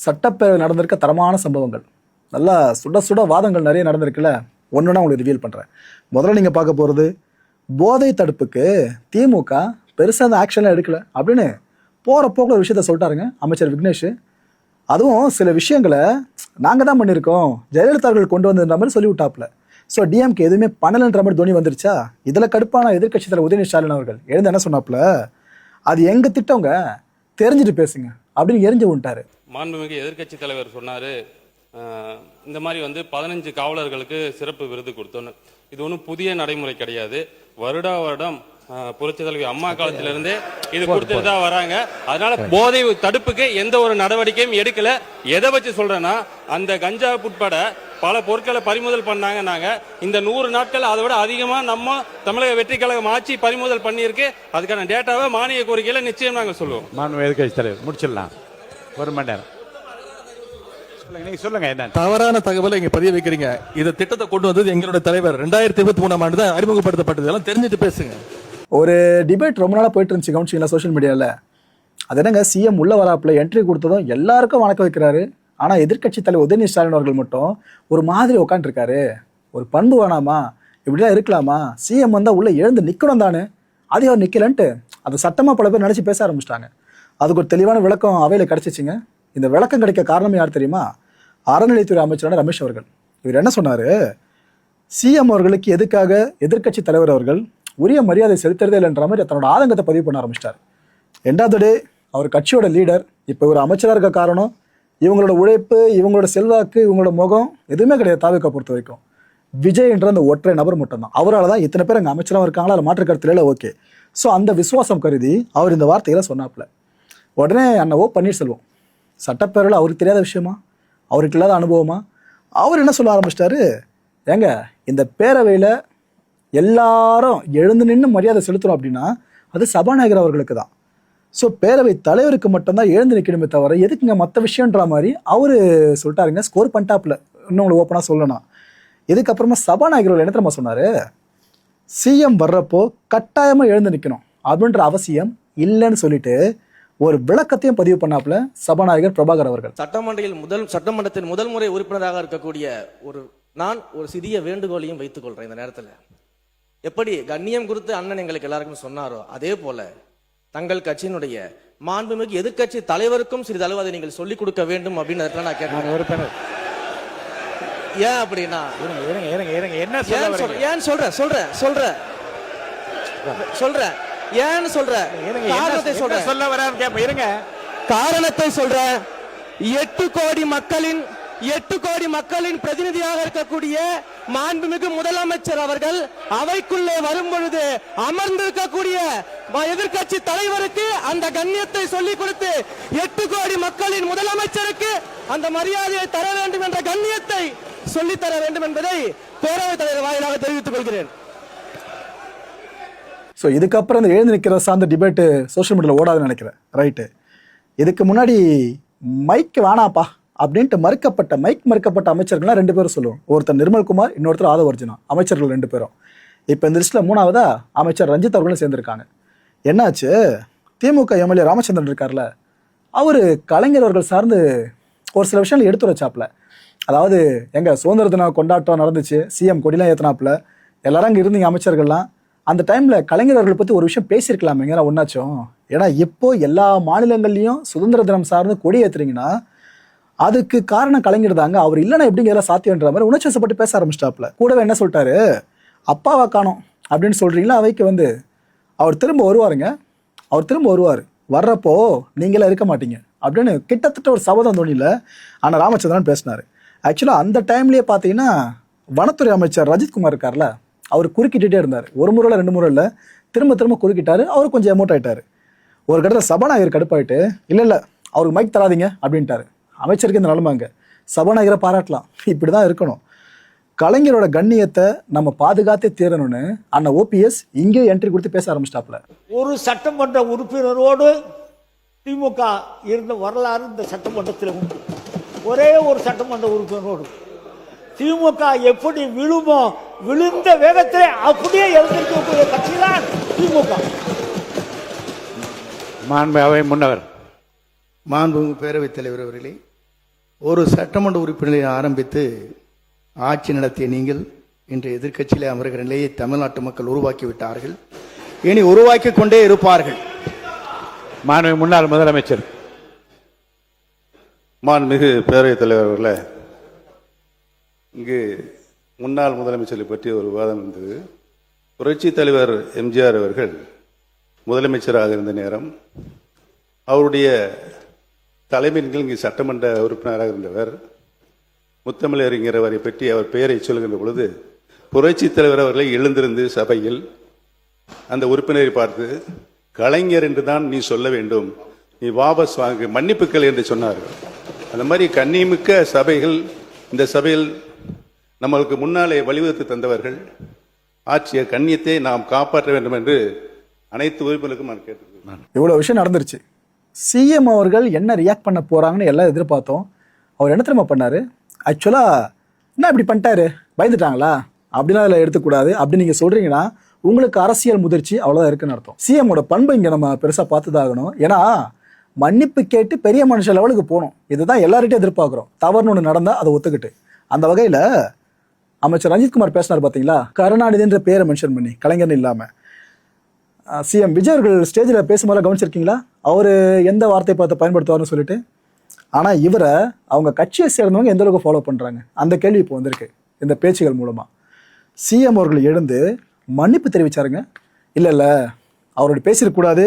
சட்டப்பேரவை நடந்திருக்க தரமான சம்பவங்கள், நல்லா சுட சுட வாதங்கள் நிறைய நடந்திருக்குல்ல. ஒன்றுனா உங்களுக்கு ரிவீல் பண்ணுறேன். முதல்ல நீங்கள் பார்க்க போகிறது, போதை தடுப்புக்கு திமுக பெருசாக அந்த ஆக்ஷன்லாம் எடுக்கல அப்படின்னு போகிற போக்கில் ஒரு விஷயத்த சொல்லிட்டாருங்க அமைச்சர் விக்னேஷ். அதுவும் சில விஷயங்களை நாங்கள் தான் பண்ணியிருக்கோம், ஜெயலலிதா அவர்கள் கொண்டு வந்திருந்த மாதிரி சொல்லி விட்டாப்புல. ஸோ டிஎம்கே எதுவுமே பண்ணலன்ற மாதிரி தோனி வந்துருச்சா. இதில் கடுப்பான எதிர்க்கட்சி தலைவர் உதயநிதி ஸ்டாலின் அவர்கள் எழுந்து என்ன சொன்னாப்புல, அது எங்கள் திட்டங்க, தெரிஞ்சுட்டு பேசுங்க அப்படின்னு எரிஞ்சு விட்டாரு. மாண்புமிகு எதிர்க்கட்சி தலைவர் சொன்னாரு, இந்த மாதிரி 15 காவலர்களுக்கு சிறப்பு விருது கொடுத்தோன்னு. இது ஒன்றும் புதிய நடைமுறை கிடையாது. வருடா வருடம் புரட்சி தலைவி அம்மா காலத்திலிருந்தே இது கொடுத்துட்டு தான் வராங்க. அதனால போதை தடுப்புக்கு எந்த ஒரு நடவடிக்கையும் எடுக்கல. எதை வச்சு சொல்றேன்னா, அந்த கஞ்சா உட்பட பல பொருட்களை பறிமுதல் பண்ணாங்க. நாங்க இந்த 100 நாட்கள் அதை விட அதிகமா நம்ம தமிழக வெற்றி கழகம் ஆட்சி பறிமுதல் பண்ணியிருக்கு. அதுக்கான டேட்டாவை மானிய கோரிக்கையில நிச்சயம் நாங்க சொல்லுவோம். மாண்புமிகு எதிர்க்கட்சி தலைவர் முடிச்சிடலாம், 1 மணி நேரம் சொல்லுங்க. என்ன தவறான தகவலை இங்க பதிய வைக்கிறீங்க? இந்த திட்டத்தை கொண்டு வந்தது எங்களோட தலைவர் 2023ஆம் ஆண்டு தான் அறிமுகப்படுத்தப்பட்டது. எல்லாம் தெரிஞ்சுட்டு பேசுங்க. ஒரு டிபேட் ரொம்ப நாளாக போயிட்டு இருந்துச்சு, கவனிச்சிங்களா சோஷியல் மீடியாவில்? அது என்னங்க, சிஎம் உள்ள வராப்புல என்ட்ரி கொடுத்ததும் எல்லாருக்கும் வணக்கம் வைக்கிறாரு. ஆனால் எதிர்க்கட்சி தலைவர் உதயநிதி ஸ்டாலின் அவர்கள் மட்டும் ஒரு மாதிரி உட்காந்துருக்காரு. ஒரு பண்பு வேணாமா, இப்படிலாம் இருக்கலாமா? சிஎம் வந்தால் உள்ள எழுந்து நிற்கணும் தானே, அதே அவர் நிற்கலன்ட்டு அது சட்டமாக பல பேர் நினச்சி பேச ஆரம்பிச்சிட்டாங்க. அதுக்கு ஒரு தெளிவான விளக்கம் அவையில் கிடச்சிச்சிங்க. இந்த விளக்கம் கிடைக்க காரணம் யார் தெரியுமா? அறநிலைத்துறை அமைச்சரான ரமேஷ் அவர்கள். இவர் என்ன சொன்னார், சிஎம் அவர்களுக்கு எதுக்காக எதிர்க்கட்சி தலைவர் அவர்கள் உரிய மரியாதை செலுத்துறதே இல்லைன்ற மாதிரி தன்னோட ஆதங்கத்தை பதிவு பண்ண ஆரம்பிச்சிட்டார். ரெண்டாவது டே அவர் கட்சியோட லீடர், இப்போ ஒரு அமைச்சராக இருக்க காரணம் இவங்களோட உழைப்பு, இவங்களோட செல்வாக்கு, இவங்களோட முகம் எதுவுமே கிடையாது. தாவேக்கா பொறுத்த வரைக்கும் விஜய் என்ற அந்த ஒற்றை நபர் மட்டும்தான். அவரால் தான் இத்தனை பேர் அங்கே அமைச்சராக இருக்காங்களா, அதில் மாற்று கருத்துல இல்லை. ஓகே, ஸோ அந்த விசுவாசம் கருதி அவர் இந்த வார்த்தைகளை சொன்னாப்புல. உடனே அண்ணவோ பன்னீர்செல்வம், சட்டப்பேரவையில் அவருக்கு தெரியாத விஷயமா, அவருக்கு இல்லாத அனுபவமா, அவர் என்ன சொல்ல ஆரம்பிச்சிட்டாரு, ஏங்க இந்த பேரவையில் எல்லாரும் எழுந்து நின்று மரியாதை செலுத்துறோம் அப்படின்னா அது சபாநாயகர் அவர்களுக்கு தான். ஸோ பேரவை தலைவருக்கு மட்டும்தான் எழுந்து நிற்கணுமே தவிர எதுக்குங்க மற்ற விஷயன்ற மாதிரி அவரு சொல்லிட்டாருங்க. ஸ்கோர் பண்ணிட்டாப்புல. இன்னும் உங்களுக்கு ஓப்பனாக சொல்லணும், இதுக்கப்புறமா சபாநாயகர் என்ன தெரியுமா சொன்னார், சிஎம் வர்றப்போ கட்டாயமாக எழுந்து நிற்கணும் அப்படின்ற அவசியம் இல்லைன்னு சொல்லிட்டு ஒரு விளக்கத்தையும் பதிவு பண்ணாப்புல சபாநாயகர் பிரபாகர் அவர்கள். சட்டமன்றத்தின் முதல் முறை உறுப்பினராக இருக்கக்கூடிய நான் ஒரு சிறிய வேண்டுகோளையும் வைத்துக் கொள்றேன் இந்த நேரத்தில். எப்படி கண்ணியம் குறித்து அண்ணன் எங்களுக்கு எல்லாருக்கும் சொன்னாரோ, அதே போல தங்கள் கட்சியினுடைய மாண்புமிகு எதிர்க்கட்சி தலைவருக்கும் சிறிதளவு அதை நீங்கள் சொல்லிக் கொடுக்க வேண்டும் அப்படின்னு நான் கேட்டேன். ஏன் அப்படின்னா, ஏன் சொல்றேன் ஏன்னு சொல்றேன், காரணத்தை சொல்றேன். 8 கோடி மக்களின் பிரதிநிதியாக இருக்கக்கூடிய மாண்புமிகு முதலமைச்சர் அவர்கள் அவைக்குள்ளே வரும் பொழுது அமர்ந்திருக்கக்கூடிய எதிர்க்கட்சி தலைவருக்கு அந்த கண்ணியத்தை சொல்லிக் கொடுத்து 8 கோடி மக்களின் முதலமைச்சருக்கு அந்த மரியாதையை தர வேண்டும் என்ற கண்ணியத்தை சொல்லித்தர வேண்டும் என்பதை பேரவைத் தலைவர் வாயிலாக தெரிவித்துக் கொள்கிறேன். ஸோ இதுக்கப்புறம் இந்த எழுந்து நிற்கிற சார்ந்த டிபேட்டு சோஷியல் மீடியாவில் ஓடாதுன்னு நினைக்கிறேன். ரைட்டு, இதுக்கு முன்னாடி மைக் வேணாப்பா அப்படின்ட்டு மறுக்கப்பட்ட அமைச்சர்கள்லாம் 2 பேரும் சொல்லுவோம். ஒருத்தர் நிர்மல்குமார், இன்னொருத்தர் ஆதவர்ஜுனா, அமைச்சர்கள் 2 பேரும். இப்போ இந்த லிஸ்ட்டில் 3ஆவதா அமைச்சர் ரஞ்சித் அவர்களும் சேர்ந்துருக்காங்க. என்னாச்சு, திமுக எம்எல்ஏ ராமச்சந்திரன் இருக்கார்ல, அவர் கலைஞர் அவர்கள் சார்ந்து ஒரு சில விஷயங்கள் எடுத்து வச்சாப்புல. அதாவது எங்கள் சுதந்திர தின கொண்டாட்டம் நடந்துச்சு, சிஎம் கொடிலாம் ஏற்றினாப்புல, எல்லாரும் அங்கே இருந்தீங்க அமைச்சர்கள்லாம். அந்த டைமில் கலைஞர் அவர்களை பற்றி ஒரு விஷயம் பேசியிருக்கலாமேங்க ஒன்றாச்சும். ஏன்னா இப்போ எல்லா மாநிலங்கள்லையும் சுதந்திர தினம் சார்ந்து கொடி ஏற்றுறீங்கன்னா அதுக்கு காரணம் கலைஞர் தாங்க, அவர் இல்லைன்னா எப்படிங்கிற சாத்தியன்ற மாதிரி உணர்ச்சிவசப்பட்டு பேச ஆரம்பிச்சிட்டாப்புல. கூடவே என்ன சொல்லிட்டாரு, அப்பாவை காணோம் அப்படின்னு சொல்கிறீங்களா, அவைக்கு அவர் திரும்ப வருவார், வர்றப்போ நீங்களே இருக்க மாட்டீங்க அப்படின்னு கிட்டத்தட்ட ஒரு சபதம் தோணியில் ஆனால் ராமச்சந்திரன் பேசினார். ஆக்சுவலாக அந்த டைம்லேயே பார்த்தீங்கன்னா வனத்துறை அமைச்சர் ரஜித்குமார் இருக்கார்ல, அவர் குறுக்கிட்டே இருந்தார். ஒரு முறை இல்லை 2 முறை இல்லை, திரும்ப குறுக்கிட்டாரு. அவர் கொஞ்சம் எமோட் ஆகிட்டார். ஒரு கட்டத்தில் சபாநாயகர் கடுப்பாயிட்டு, இல்லை அவருக்கு மைக் தராதிங்க அப்படின்ட்டாரு. அமைச்சருக்கு இந்த நிலமாங்க, சபாநாயகரை பாராட்டலாம், இப்படி தான் இருக்கணும். கலைஞரோட கண்ணியத்தை நம்ம பாதுகாத்தே தீரணும்னு அண்ணன் ஓபிஎஸ் இங்கே என்ட்ரி கொடுத்து பேச ஆரம்பிச்சிட்டாப்புல. ஒரு சட்டமன்ற உறுப்பினரோடு திமுக இருந்த வரலாறு இந்த சட்டமன்றத்தில் உண்டு. ஒரே ஒரு சட்டமன்ற உறுப்பினரோடு திமுக எப்படி விழுமோ, விழுந்த வேகத்தை அப்படியே எழுந்திருக்கக்கூடிய கட்சி தான் திமுக. மாண்பு அவை முன்னவர். மாண்புமிகு பேரவைத் தலைவர் அவர்களே, ஒரு சட்டமன்ற உறுப்பினரை ஆரம்பித்து ஆட்சி நடத்திய நீங்கள் இன்று எதிர்க்கட்சியிலே அமர்கிற நிலையை தமிழ்நாட்டு மக்கள் உருவாக்கி விட்டார்கள், இனி உருவாக்கி கொண்டே இருப்பார்கள். மாண்புமிகு முன்னாள் முதலமைச்சர். மாண்புமிகு பேரவைத் தலைவர் அவர்களே, இங்கு முன்னாள் முதலமைச்சரை பற்றி ஒரு விவாதம் இருந்தது. புரட்சி தலைவர் எம்ஜிஆர் அவர்கள் முதலமைச்சராக இருந்த நேரம் அவருடைய தலைமையின் இங்கு சட்டமன்ற உறுப்பினராக இருந்தவர் முத்தமிழறிஞர் அவரை பற்றி அவர் பெயரை சொல்கின்ற பொழுது புரட்சி தலைவர் அவர்களை எழுந்திருந்து சபையில் அந்த உறுப்பினரை பார்த்து கலைஞர் என்று தான் நீ சொல்ல வேண்டும், நீ வாபஸ் வாங்கு, மன்னிப்புக்கள் என்று சொன்னார்கள். அந்த மாதிரி கண்ணியமிக்க சபைகள் இந்த சபையில் நம்மளுக்கு முன்னாலே வழிவகுத்து தந்தவர்கள். ஆட்சிய கண்ணியத்தை நாம் காப்பாற்ற வேண்டும் என்று அனைத்து உறுப்பினருக்கும் நான் கேட்டுக்கிறேன். இவ்வளவு விஷயம் நடந்துருச்சு. சிஎம் அவர்கள் என்ன ரியாக்ட் பண்ண போறாங்கன்னு எல்லாம் எதிர்பார்த்தோம். அவர் என்ன தெரியுமா பண்ணாரு? ஆக்சுவலா என்ன இப்படி பண்ணிட்டாரு, பயந்துட்டாங்களா அப்படின்னா அதில் எடுத்துக்கூடாது. அப்படி நீங்க சொல்றீங்கன்னா உங்களுக்கு அரசியல் முதிர்ச்சி அவ்வளோதான் இருக்குன்னு அர்த்தம். சிஎம்மோட பண்பு இங்கே நம்ம பெருசாக பார்த்துதாகணும். ஏன்னா மன்னிப்பு கேட்டு பெரிய மனுஷ லெவலுக்கு போகணும். இதுதான் எல்லார்கிட்டையும் எதிர்பார்க்குறோம். தவறுன்னு ஒன்று நடந்தால் அதை ஒத்துக்கிட்டு. அந்த வகையில் அமைச்சர் ரஞ்சித்குமார் பேசினார் பார்த்தீங்களா, கருணாநிதின்ற பேரை மென்ஷன் பண்ணி, கலைஞர்னு இல்லாமல். சிஎம் விஜய் அவர்கள் ஸ்டேஜில் பேசும்போது கவனிச்சிருக்கீங்களா, அவர் எந்த வார்த்தை பார்த்து பயன்படுத்துவார்னு சொல்லிட்டு. ஆனால் இவரை அவங்க கட்சியை சேர்ந்தவங்க எந்த அளவுக்கு ஃபாலோ பண்ணுறாங்க, அந்த கேள்வி இப்போ வந்திருக்கு இந்த பேச்சுகள் மூலமாக. சிஎம் அவர்கள் எழுந்து மன்னிப்பு தெரிவிச்சாருங்க. இல்லை அவரோட பேசிடக்கூடாது,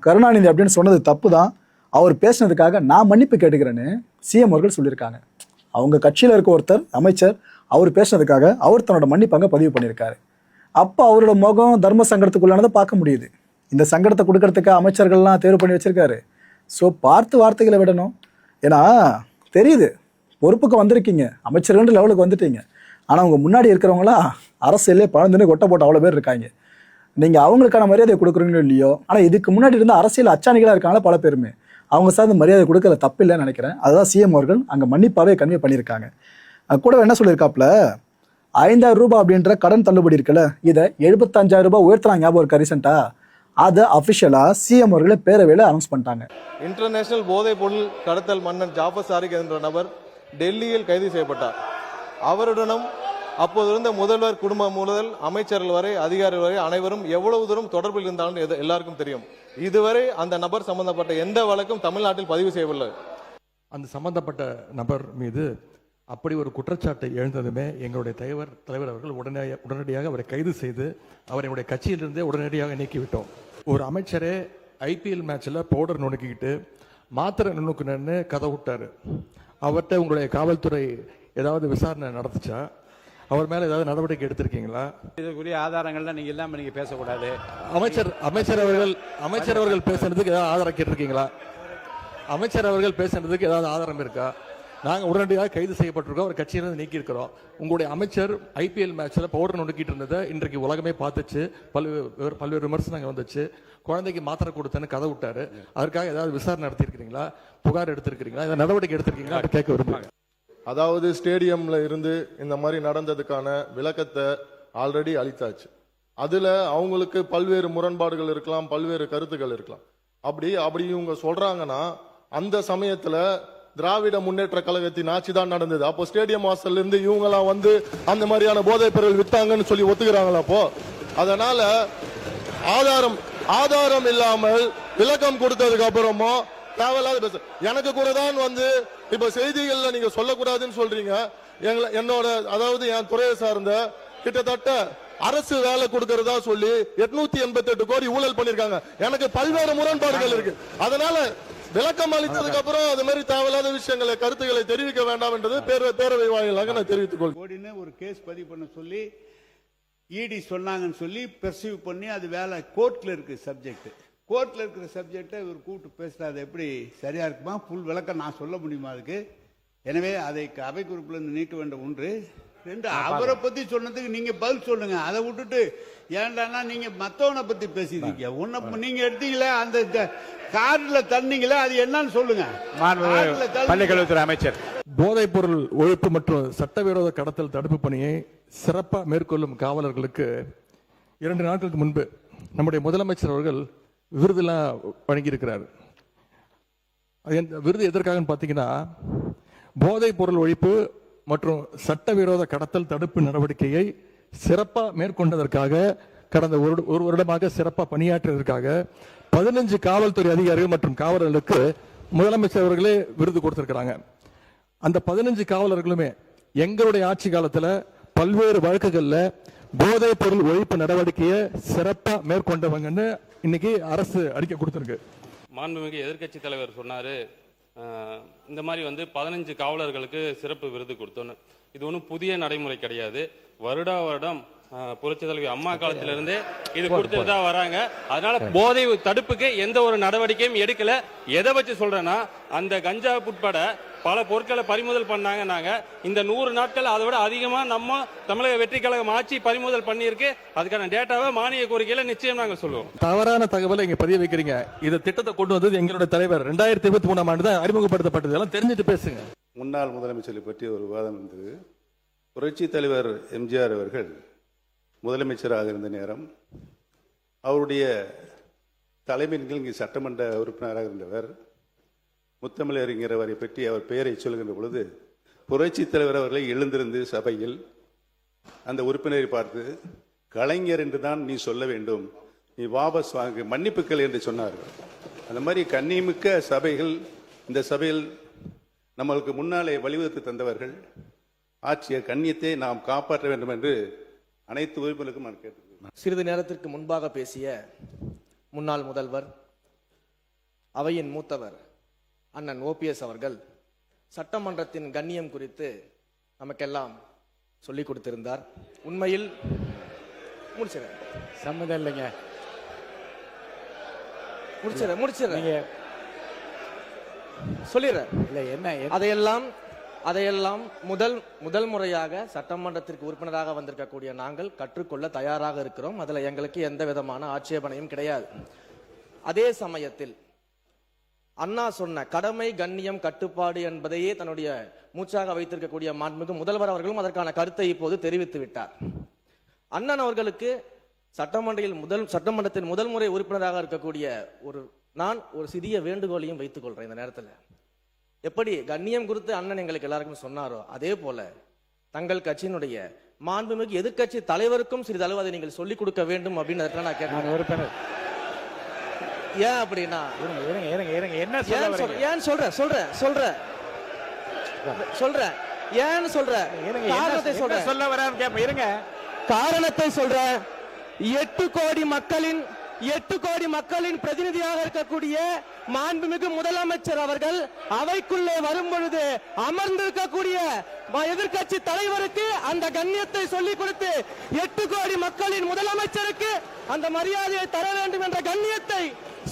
கருணாநிதி அப்படின்னு சொன்னது தப்பு தான், அவர் பேசினதுக்காக நான் மன்னிப்பு கேட்டுக்கிறேன்னு சிஎம் அவர்கள் சொல்லியிருக்காங்க. அவங்க கட்சியில் இருக்க ஒருத்தர் அமைச்சர் அவர் பேசினதுக்காக அவர் தன்னோட மன்னிப்பாங்க பதிவு பண்ணியிருக்காரு. அப்போ அவரோட முகம் தர்ம சங்கடத்துக்குள்ளானதை பார்க்க முடியுது. இந்த சங்கடத்தை கொடுக்கறதுக்கு அமைச்சர்கள்லாம் தேர்வு பண்ணி வச்சிருக்காரு. ஸோ பார்த்து வார்த்தைகளை விடணும். ஏன்னா தெரியுது பொறுப்புக்கு வந்திருக்கீங்க, அமைச்சர்கள் லெவலுக்கு வந்துட்டீங்க. ஆனால் அவங்க முன்னாடி இருக்கிறவங்களாம் அரசியலே பழந்துன்னு கொட்டை போட்டு அவ்வளோ பேர் இருக்காங்க. நீங்கள் அவங்களுக்கான மரியாதை கொடுக்குறீங்களோ இல்லையோ, ஆனால் இதுக்கு முன்னாடி இருந்த அரசியல் அச்சாணிகளாக இருக்காங்களா பல பேருமே, அவங்க சார்ந்த மரியாதை கொடுக்கல தப்பு இல்லைன்னு நினைக்கிறேன். அதுதான் சிஎம் அவர்கள் அங்கே மன்னிப்பாகவே கன்வே பண்ணியிருக்காங்க. கூட என்ன சொல்லியிருக்காப்புல, 5,000 ரூபாய் அப்படின்ற கடன் தள்ளுபடி இருக்குல்ல, இதை 75,000 ரூபாய் உயர்த்தினாங்க. ஞாபகம் இருக்கா ரீசெண்டாக? அதை அஃபிஷியலாக சிஎம் அவர்களே பேரவையில் அனௌன்ஸ் பண்ணிட்டாங்க. இன்டர்நேஷனல் போதைப் பொருள் கடத்தல் மன்னன் ஜாஃபர் சாரிக் என்ற நபர் டெல்லியில் கைது செய்யப்பட்டார். அவருடனும் அப்போது இருந்த முதல்வர் குடும்பம் முதல் அமைச்சர்கள் வரை அதிகாரிகள் வரை அனைவரும் எவ்வளவு தூரம் தொடர்பில் இருந்தாலும் எல்லாருக்கும் தெரியும். இதுவரை அந்த நபர் சம்பந்தப்பட்ட எந்த வழக்கும் தமிழ்நாட்டில் பதிவு செய்யவில்லை. அந்த சம்பந்தப்பட்ட நபர் மீது அப்படி ஒரு குற்றச்சாட்டை எழுந்ததுமே எங்களுடைய தலைவர் அவர்கள் உடனடியாக அவரை கைது செய்து அவருடைய கட்சியிலிருந்தே உடனடியாக நீக்கிவிட்டோம். ஒரு அமைச்சரே ஐபிஎல் மேட்சில் பவுடர் நுணுக்கிக்கிட்டு மாத்திரை நுணுக்குனு கதை விட்டாரு. அவர்கிட்ட உங்களுடைய காவல்துறை ஏதாவது விசாரணை நடத்துச்சா? அவர் மேல ஏதாவது நடவடிக்கை எடுத்திருக்கீங்களா? இதுக்குரிய ஆதாரங்கள்லாம் நீங்க இல்லாம நீங்க பேசக்கூடாது. அமைச்சர் அவர்கள் பேசுறதுக்கு ஏதாவது ஆதாரம் கேட்டிருக்கீங்களா? அமைச்சர் அவர்கள் பேசுறதுக்கு ஏதாவது ஆதாரம் இருக்கா? நாங்கள் உடனடியாக கைது செய்யப்பட்டிருக்கோம், ஒரு கட்சியிலிருந்து நீக்கி இருக்கிறோம். உங்களுடைய அமைச்சர் ஐபிஎல் மேட்ச்ல பவுடர் நுணுக்கிட்டு இருந்ததை இன்றைக்கு உலகமே பார்த்துச்சு, பல்வேறு விமர்சனங்கள் வந்துச்சு. குழந்தைக்கு மாத்திரை கொடுத்தேன்னு கதை விட்டாரு. அதற்காக ஏதாவது விசாரணை நடத்திருக்கிறீங்களா? புகார் எடுத்திருக்கிறீங்களா? ஏதாவது நடவடிக்கை எடுத்திருக்கீங்களா? கேட்க விரும்புகிறேன். அதாவது ஸ்டேடியம்ல இருந்து இந்த மாதிரி நடந்ததுக்கான விளக்கத்தை ஆல்ரெடி அளித்தாச்சு. அதுல அவங்களுக்கு பல்வேறு முரண்பாடுகள் இருக்கலாம், பல்வேறு கருத்துக்கள் இருக்கலாம். அப்படி இவங்க சொல்றாங்கன்னா அந்த சமயத்துல திராவிட முன்னேற்ற கழகத்தின் ஆட்சி தான் நடந்தது. அப்போ ஸ்டேடியம் வாசல்ல இருந்து இவங்க எல்லாம் வந்து அந்த மாதிரியான போதைப் பொருள் வித்தாங்கன்னு சொல்லி ஒத்துக்கிறாங்களா? அப்போ அதனால ஆதாரம் இல்லாமல் விளக்கம் கொடுத்ததுக்கு அப்புறமா தேவையில்லாத பேச எனக்கு கூட தான் வந்து இப்ப செய்திகள்ல நீங்க சொல்லக்கூடாதுன்னு சொல்றீங்க. என்னோட அதாவது என் துறையை சார்ந்த கிட்டத்தட்ட அரசு வேலை கொடுக்கறதா சொல்லி 888 கோடி ஊழல் பண்ணிருக்காங்க. எனக்கு பல்வேறு முரண்பாடுகள் இருக்கு. அதனால விளக்கம் அளித்ததுக்கு அப்புறம் அது மாதிரி தேவையில்லாத விஷயங்களை கருத்துக்களை தெரிவிக்க வேண்டாம் என்றது பேரவை வாயிலாக நான் தெரிவித்துக் கொள்கிறேன். ஒரு கேஸ் பதிவு பண்ண சொல்லி இடி சொன்னாங்கன்னு சொல்லி பெர்சீவ் பண்ணி அது வேலை கோர்ட்ல இருக்கு சப்ஜெக்ட். கோர்ட்ல இருக்கிற சப்ஜெக்டை இவர் கூப்பிட்டு பேசுறது எப்படி சரியா இருக்குமா? ஃபுல் விளக்கம் நான் சொல்ல முடியுமா அதுக்கு? எனவே அதை அவை குறிப்பில் இருந்து நீக்க வேண்டும். ஒன்று. ரெண்டு, அவரை பத்தி சொன்னதுக்கு நீங்க பதில் சொல்லுங்க. அதை விட்டுட்டு ஏன்டானா நீங்க மத்தவனை பத்தி பேசிருக்கீங்க. உன்ன நீங்க எடுத்தீங்களே அந்த கார்டுல தண்ணீங்களே அது என்னன்னு சொல்லுங்க. பள்ளிக்கல்வித்துறை அமைச்சர். போதைப் பொருள் ஒழிப்பு மற்றும் சட்டவிரோத கடத்தல் தடுப்பு பணியை சிறப்பாக மேற்கொள்ளும் காவலர்களுக்கு 2 நாட்களுக்கு முன்பு நம்முடைய முதலமைச்சர் அவர்கள் விருதெல்லாம் வழங்கியிருக்கிறார். விருது எதற்காக பார்த்தீங்கன்னா, போதைப் பொருள் ஒழிப்பு மற்றும் சட்டவிரோத கடத்தல் தடுப்பு நடவடிக்கையை சிறப்பா மேற்கொண்டதற்காக கடந்த ஒரு வருடமாக சிறப்பா பணியாற்றியதற்காக 15 காவல்துறை அதிகாரிகள் மற்றும் காவலர்களுக்கு முதலமைச்சர் அவர்களே விருது கொடுத்திருக்கிறாங்க. அந்த 15 காவலர்களுமே எங்களுடைய ஆட்சி காலத்துல பல்வேறு வழக்குகள்ல போதைப் பொருள் ஒழிப்பு நடவடிக்கையை சிறப்பா மேற்கொண்டவங்கன்னு இன்னைக்கு அரசு அறிக்கை கொடுத்திருக்கு. மாண்புமிகு எதிர்க்கட்சி தலைவர் சொன்னாரு, இந்த மாதிரி 15 காவலர்களுக்கு சிறப்பு விருது கொடுத்தோன்னு. இது ஒன்றும் புதிய நடைமுறை கிடையாது. வருடா வருடம் புரட்சி தலைவி அம்மா காலத்திலிருந்தே இது கொடுத்துட்டு தான் வராங்க. அதனால போதை தடுப்புக்கு எந்த ஒரு நடவடிக்கையும் எடுக்கல. எதை வச்சு சொல்றேன்னா, அந்த கஞ்சா உட்பட பல பொருட்களை பறிமுதல் பண்ணாங்க. நாங்க இந்த 100 நாட்கள் அதை விட அதிகமா நம்ம தமிழக வெற்றி கழகம் ஆட்சி பறிமுதல் பண்ணியிருக்கு. அதுக்கான டேட்டாவை மானிய கோரிக்கையில நிச்சயம் நாங்க சொல்லுவோம். தவறான தகவலை இங்க பதிய வைக்கிறீங்க. இந்த திட்டத்தை கொண்டு வந்தது எங்களுடைய தலைவர் 2023ஆம் ஆண்டு தான் அறிமுகப்படுத்தப்பட்டது. எல்லாம் தெரிஞ்சுட்டு பேசுங்க. முன்னாள் முதலமைச்சரை பற்றி ஒரு விவாதம் இருந்தது. புரட்சி தலைவர் எம்ஜிஆர் அவர்கள் முதலமைச்சராக இருந்த நேரம் அவருடைய தலைமையின் கீழ் இங்கு சட்டமன்ற உறுப்பினராக இருந்தவர் முத்தமிழறிஞர் அவரை பற்றி அவர் பெயரை சொல்கின்ற பொழுது புரட்சி தலைவர் அவர்களை எழுந்திருந்து சபையில் அந்த உறுப்பினரை பார்த்து, கலைஞர் என்று தான் நீ சொல்ல வேண்டும், நீ வாபஸ் வாங்கு, மன்னிப்புக்கள் என்று சொன்னார்கள். அந்த மாதிரி கண்ணியமிக்க சபைகள் இந்த சபையில் நம்மளுக்கு முன்னாலே வழிவகுத்து தந்தவர்கள். ஆட்சிய கண்ணியத்தை நாம் காப்பாற்ற வேண்டும் என்று அனைத்து உறுப்பினருக்கும் நான் கேட்டுக்கிறேன். சிறிது நேரத்திற்கு முன்பாக பேசிய முன்னாள் முதல்வர், அவையின் மூத்தவர் அண்ணன் OPS அவர்கள் சட்டமன்றத்தின் கண்ணியம் குறித்து நமக்கெல்லாம் சொல்லிக் கொடுத்திருந்தார். உண்மையில் முடிச்சிடறேன், சம்மதம் இல்லைங்க, முடிச்சிடறேன் சொல்லிடுறேன். இல்லை என்ன அதையெல்லாம் முதல் முறையாக சட்டமன்றத்திற்கு உறுப்பினராக வந்திருக்கக்கூடிய நாங்கள் கற்றுக்கொள்ள தயாராக இருக்கிறோம். அதுல எங்களுக்கு எந்த விதமான ஆட்சேபனையும் கிடையாது. அதே சமயத்தில் அண்ணா சொன்ன கடமை கண்ணியம் கட்டுப்பாடு என்பதையே தன்னுடைய மூச்சாக வைத்திருக்கக்கூடிய மாண்புமிகு முதல்வர் அவர்களும் அதற்கான கருத்தை இப்போது தெரிவித்து விட்டார். அண்ணன் அவர்களுக்கு சட்டமன்றத்தின் முதல் முறை உறுப்பினராக இருக்கக்கூடிய நான் ஒரு சிறிய வேண்டுகோளையும் வைத்துக் கொள்றேன். இந்த நேரத்தில் எப்படி கண்ணியம் குறித்து அண்ணன் எங்களுக்கு எல்லாருக்கும் சொன்னாரோ, அதே போல தங்கள் கட்சியினுடைய மாண்புமிகு எதிர்க்கட்சி தலைவருக்கும் சிறிதளவு அதை நீங்கள் சொல்லிக் கொடுக்க வேண்டும் அப்படின்னு நான் கேட்டேன். ஏன் அப்படின்னா, ஏன் காரணத்தை சொல்றேன். 8 கோடி மக்களின் பிரதிநிதியாக இருக்கக்கூடிய மாண்புமிகு முதலமைச்சர் அவர்கள் அவைக்குள்ளே வரும் பொழுது அமர்ந்திருக்கக்கூடிய எதிர்க்கட்சி தலைவருக்கு அந்த கண்ணியத்தை சொல்லிக் கொடுத்து 8 கோடி மக்களின் முதலமைச்சருக்கு அந்த மரியாதையை தர வேண்டும் என்ற கண்ணியத்தை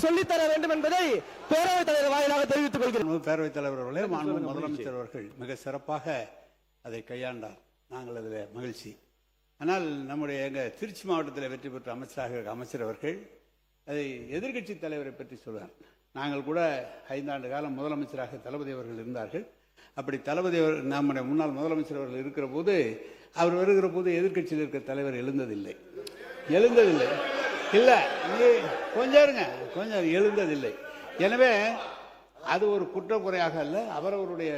சொல்லித்தர வேண்டும் என்பதை பேரவைத் தலைவர் வாயிலாக தெரிவித்துக் கொள்கிறேன். பேரவைத் தலைவர் அவர்களே, மாண்புமிகு முதலமைச்சர் அவர்கள் மிக சிறப்பாக அதை கையாண்டார். நாங்கள் அதில் மகிழ்ச்சி. ஆனால் நம்முடைய திருச்சி மாவட்டத்தில் வெற்றி பெற்ற அமைச்சர் அவர்கள் அதை எதிர்க்கட்சி தலைவரை பற்றி சொல்வார். நாங்கள் கூட 5 ஆண்டு காலம் முதலமைச்சராக தளபதி அவர்கள் இருந்தார்கள். அப்படி தளபதி நம்முடைய முன்னாள் முதலமைச்சர் அவர்கள் இருக்கிற போது, அவர் வருகிற போது எதிர்க்கட்சியில் இருக்கிற தலைவர் எழுந்ததில்லை. இல்லை, கொஞ்சம் எழுந்ததில்லை. எனவே அது ஒரு குற்றக்குறையாக அல்ல, அவரவருடைய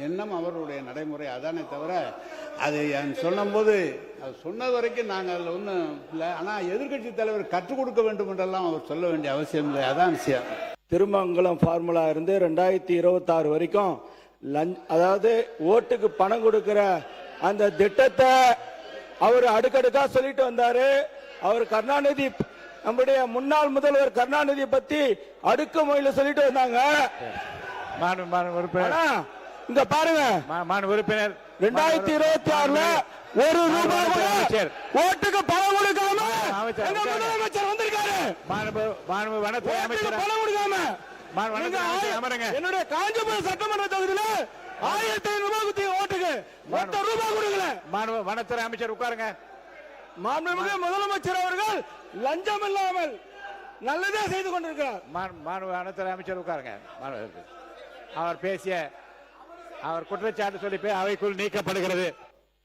எண்ணம், அவருடைய நடைமுறை. அதானே தவிர அதை சொன்னபோது அது சொன்னது வரைக்கும் நாங்கள் அதில் ஒன்றும் இல்லை. ஆனால் எதிர்க்கட்சி தலைவர் கற்றுக் கொடுக்க வேண்டும் என்றெல்லாம் அவர் சொல்ல வேண்டிய அவசியம் இல்லை. அதான் விஷயம். திருமங்கலம் ஃபார்முலா இருந்து 2026 வரைக்கும் அதாவது ஓட்டுக்கு பணம் கொடுக்கிற அந்த திட்டத்தை அவர் அடுக்கடுக்கா சொல்லிட்டு வந்தாரு. அவர் கருணாநிதி, நம்முடைய முன்னாள் முதல்வர் கருணாநிதி பத்தி அடுக்குமொழியில சொல்லிட்டு வந்தாங்க. இங்க பாருங்க, உறுப்பினர் 2026 ஒரு ரூபாய் கூட ஓட்டுக்கு பணம் கொடுக்காம முதலமைச்சர் வந்திருக்காரு. பணம் கொடுக்காம என்னுடைய காஞ்சிபுரம் சட்டமன்ற தொகுதியில 1500 ரூபாய் குத்தி ஓட்டுக்கு மொத்த ரூபாய் கொடுக்கல. வனத்துறை அமைச்சர் உட்காருங்க. மாண்புமிகு முதலமைச்சர் அவர்கள் லஞ்சம் இல்லாமல் நல்லதே செய்து கொண்டிருக்கிறார். வனத்துறை அமைச்சர் உட்காருங்க. அவர் குற்றச்சாட்டு சொல்லி அவைக்குள் நீக்கப்படுகிறது.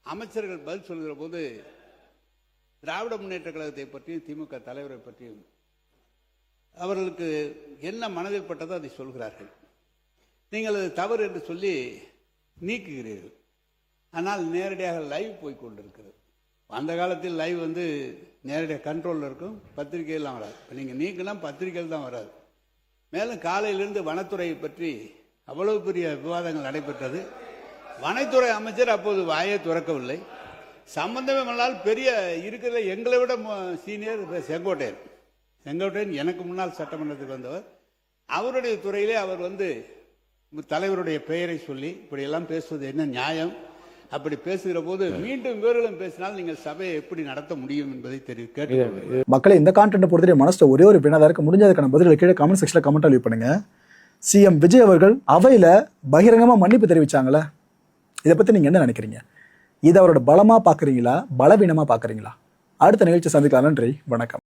அமைச்சர்கள் பதில் சொல்கிற போது திராவிட முன்னேற்ற கழகத்தை பற்றியும் திமுக தலைவரை பற்றியும் அவர்களுக்கு என்ன மனதில் பட்டதோ அதை சொல்கிறார்கள். நீங்கள் அது தவறு என்று சொல்லி நீக்குகிறீர்கள். ஆனால் நேரடியாக லைவ் போய் கொண்டிருக்கிறது. அந்த காலத்தில் லைவ் வந்து நேரடியாக கண்ட்ரோலில் இருக்கும், பத்திரிகையெல்லாம் வராது. இப்போ நீங்கள் நீக்கினா பத்திரிகைகள் தான் வராது. மேலும் காலையிலிருந்து வனத்துறையை பற்றி அவ்வளவு பெரிய விவாதங்கள் நடைபெற்றது. வனத்துறை அமைச்சர் அப்போது வாயை துறக்கவில்லை. சம்பந்தமே பண்ணால் பெரிய இருக்கிற எங்களை விட சீனியர் செங்கோட்டையன் எனக்கு முன்னால் சட்டமன்றத்துக்கு வந்தவர். அவருடைய துறையிலே அவர் வந்து தலைவருடைய பெயரை சொல்லி இப்படியெல்லாம் பேசுவது என்ன நியாயம்? அப்படி பேசுகிற போது மீண்டும் இவர்களும் பேசினால் நீங்கள் சபையை எப்படி நடத்த முடியும் என்பதை கேட்டு மக்களை இந்த கான்டென்ட் பொறுத்தவரை மனசுல ஒரே ஒரு வினாதான் இருக்கு. முடிஞ்சதுக்கான பதில்களை கீழே கமெண்ட் செக்ஷன்ல கமெண்ட் லீவ் பண்ணுங்க. சிஎம் விஜய் அவர்கள் அவையில பகிரங்கமா மன்னிப்பு தெரிவிச்சாங்களே, இதை பத்தி நீங்க என்ன நினைக்கிறீங்க? இதை அவரோட பலமா பாக்குறீங்களா, பலவீனமா பாக்குறீங்களா? அடுத்த நிகழ்ச்சி சந்திக்கலாம். நன்றி, வணக்கம்.